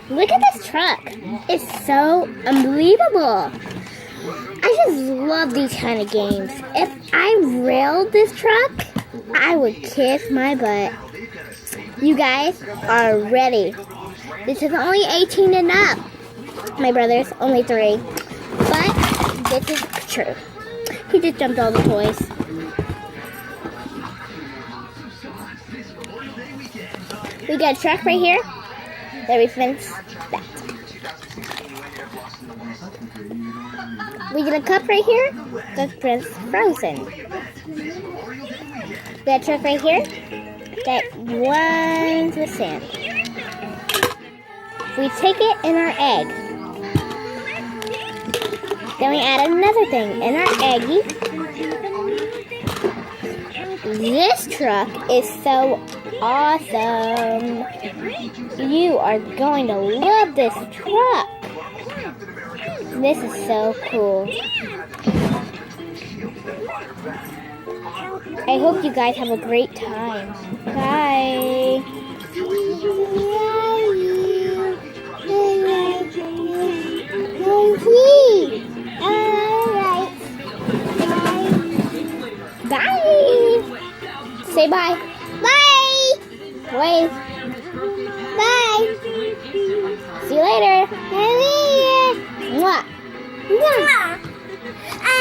Look at this truck. It's so unbelievable. I just love these kind of games. If I railed this truck, I would kiss my butt. You guys are ready. This is only 18 and up. My brother's only 3. But this is true. He just dumped all the toys. We got a truck right here. That we fence that. We get a cup right here. That's frozen. We got a truck right here. That runs with sand. We take it in our egg. Then we add another thing in our eggie. This truck is so awesome. You are going to love this truck. This is so cool. I hope you guys have a great time. Bye. Bye. Say bye. Bye. Wave. Bye. See you later. Mwah. Mwah.